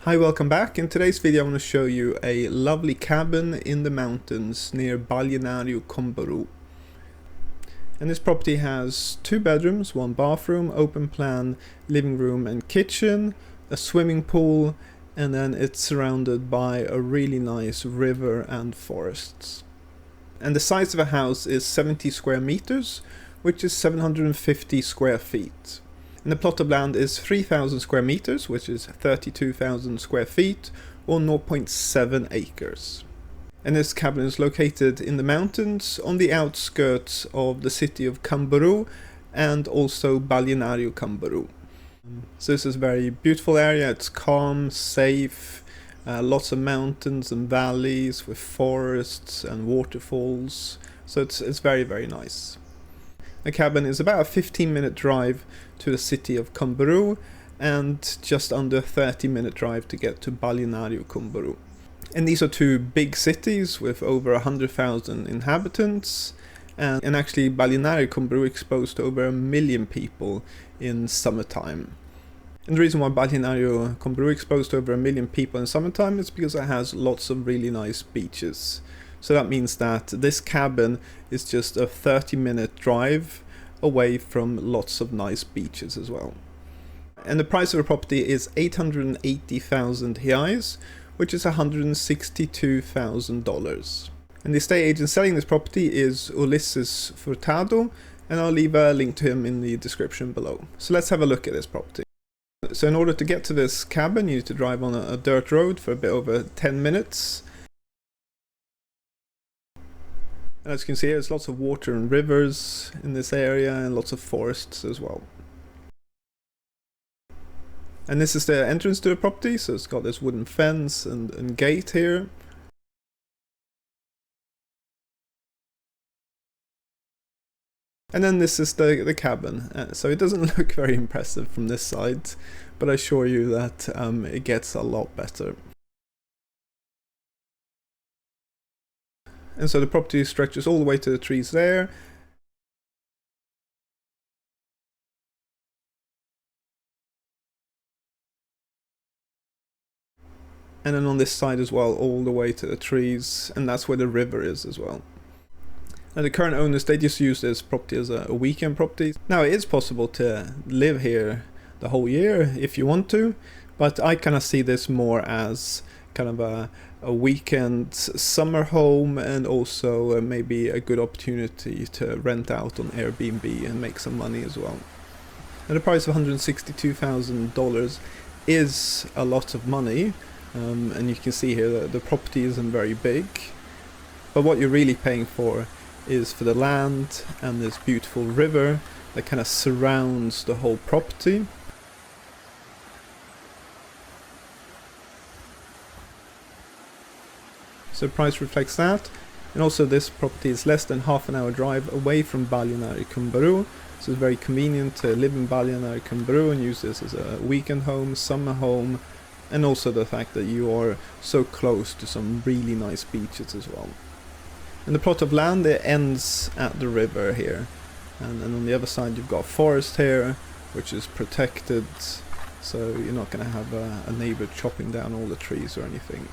Hi, welcome back. In today's video I want to show you a lovely cabin in the mountains near Balneario Combarú. And this property has 2 bedrooms, 1 bathroom, open plan, living room and kitchen, a swimming pool, and then it's surrounded by a really nice river and forests. And the size of a house is 70 square meters, which is 750 square feet. And the plot of land is 3,000 square meters, which is 32,000 square feet, or 0.7 acres. And this cabin is located in the mountains on the outskirts of the city of Combarú and also Balneario Combarú. So this is a very beautiful area. It's calm, safe, lots of mountains and valleys with forests and waterfalls. So it's very, very nice. The cabin is about a 15-minute drive to the city of Combarú and just under a 30-minute drive to get to Balneario Combarú. And these are 2 big cities with over 100,000 inhabitants, and actually Balneario Combarú exposed to over 1 million people in summertime. And the reason why Balneario Combarú exposed to over 1 million people in summertime is because it has lots of really nice beaches. So that means that this cabin is just a 30-minute drive away from lots of nice beaches as well. And the price of the property is 880,000 reais, which is $162,000. And the estate agent selling this property is Ulisses Furtado, and I'll leave a link to him in the description below. So let's have a look at this property. So in order to get to this cabin, you need to drive on a dirt road for a bit over 10 minutes. And as you can see, there's lots of water and rivers in this area and lots of forests as well. And this is the entrance to the property, so it's got this wooden fence and gate here. And then this is the cabin. So it doesn't look very impressive from this side, but I assure you that it gets a lot better. And so the property stretches all the way to the trees there. And then on this side as well, all the way to the trees, and that's where the river is as well. Now the current owners, they just use this property as a weekend property. Now it is possible to live here the whole year if you want to, but I kind of see this more as kind of a weekend summer home, and also maybe a good opportunity to rent out on Airbnb and make some money as well. And the price of $162,000 is a lot of money, and you can see here that the property isn't very big, but what you're really paying for is for the land and this beautiful river that kind of surrounds the whole property. So the price reflects that, and also this property is less than half an hour drive away from Balneario Combarú, so it's very convenient to live in Balneario Combarú and use this as a weekend home, summer home, and also the fact that you are so close to some really nice beaches as well. And the plot of land, it ends at the river here, and then on the other side you've got forest here, which is protected, so you're not going to have a neighbor chopping down all the trees or anything.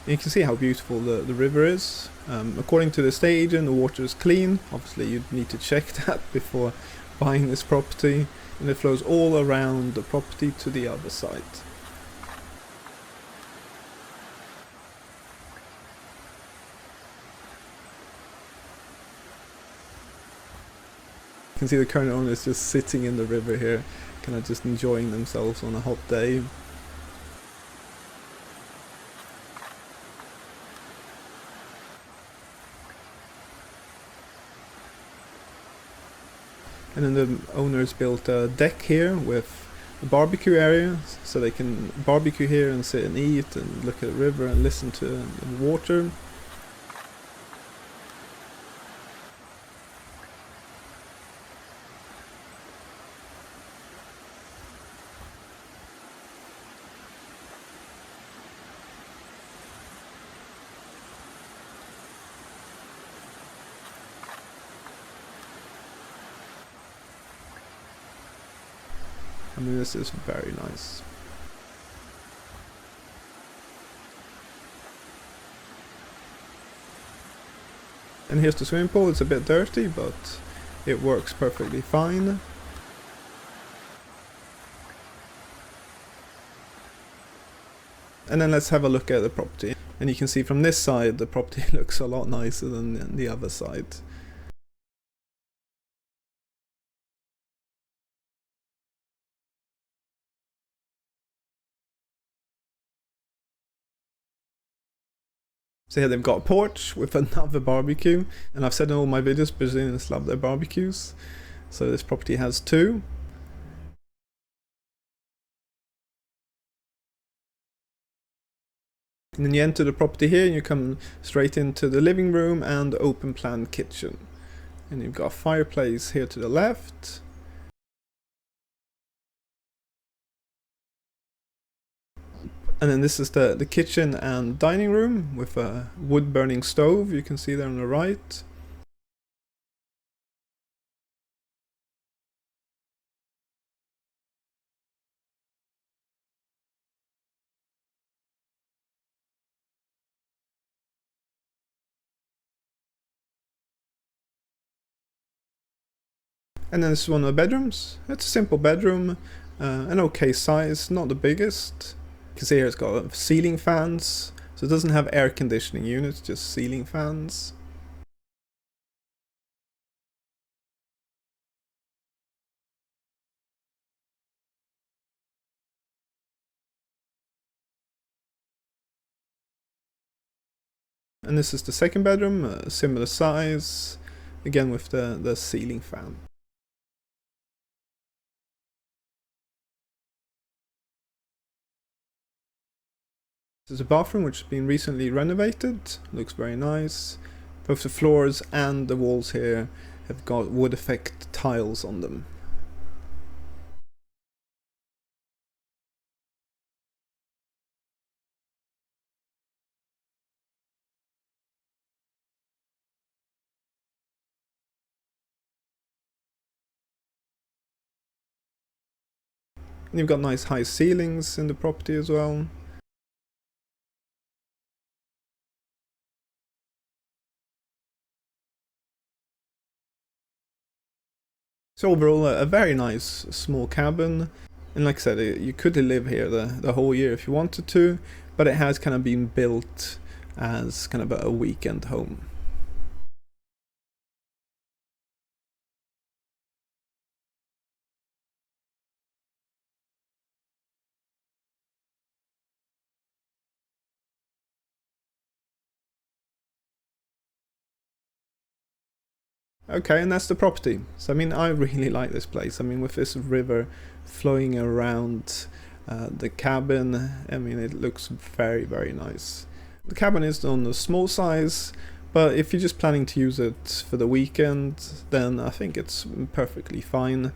You can see how beautiful the river is. According to the estate agent, the water is clean. Obviously you'd need to check that before buying this property. And it flows all around the property to the other side. You can see the current owner is just sitting in the river here, kind of just enjoying themselves on a hot day. And then the owners built a deck here with a barbecue area, so they can barbecue here and sit and eat and look at the river and listen to the water. I mean, this is very nice. And here's the swimming pool. It's a bit dirty, but it works perfectly fine. And then let's have a look at the property. And you can see from this side the property looks a lot nicer than the other side. So here they've got a porch with another barbecue, and I've said in all my videos Brazilians love their barbecues, so this property has two. And then you enter the property here and you come straight into the living room and open plan kitchen. And you've got a fireplace here to the left. And then this is the kitchen and dining room with a wood burning stove, you can see there on the right. And then this is one of the bedrooms. It's a simple bedroom, an okay size, not the biggest. You can see here it's got ceiling fans, so it doesn't have air conditioning units, just ceiling fans. And this is the second bedroom, similar size, again with the ceiling fan. This is a bathroom which has been recently renovated, looks very nice. Both the floors and the walls here have got wood effect tiles on them. And you've got nice high ceilings in the property as well. So overall, a very nice small cabin, and like I said, you could live here the whole year if you wanted to, but it has kind of been built as kind of a weekend home. Okay, and that's the property. So I mean, I really like this place. I mean, with this river flowing around the cabin, I mean, it looks very, very nice. The cabin is on the small size, but if you're just planning to use it for the weekend, then I think it's perfectly fine.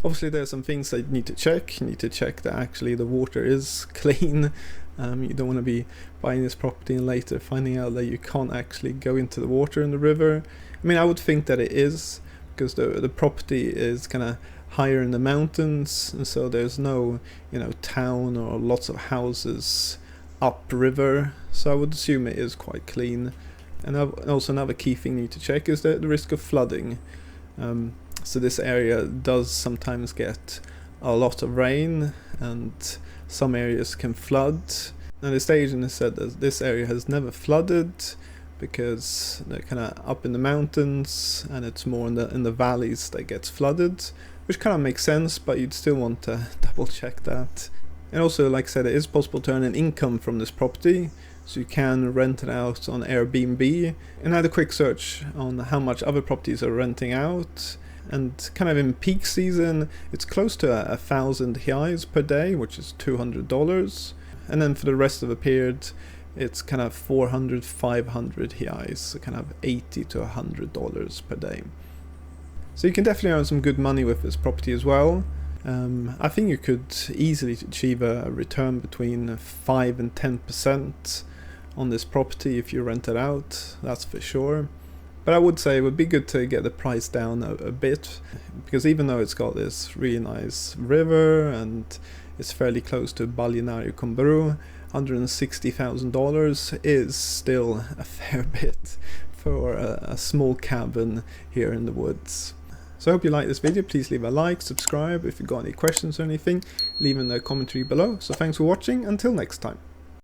Obviously there are some things that you need to check. You need to check that actually the water is clean. You don't want to be buying this property and later finding out that you can't actually go into the water in the river. I mean, I would think that it is, because the property is kind of higher in the mountains, and so there's no, you know, town or lots of houses upriver, so I would assume it is quite clean. And also another key thing you need to check is the risk of flooding. So this area does sometimes get a lot of rain, and some areas can flood. Now the agent has said that this area has never flooded because they're kind of up in the mountains and it's more in the valleys that gets flooded, which kind of makes sense, but you'd still want to double check that. And also, like I said, it is possible to earn an income from this property, so you can rent it out on Airbnb. And I had a quick search on how much other properties are renting out, and kind of in peak season it's close to 1,000 reais per day, which is $200, and then for the rest of the period it's kind of 400, 500 reais, so kind of $80 to $100 per day. So you can definitely earn some good money with this property as well. I think you could easily achieve a return between 5 and 10% on this property if you rent it out, that's for sure. But I would say it would be good to get the price down a bit, because even though it's got this really nice river and it's fairly close to Balneário Camboriú, $160,000 is still a fair bit for a small cabin here in the woods. So I hope you like this video. Please leave a like, subscribe. If you've got any questions or anything, leave in the commentary below. So thanks for watching. Until next time.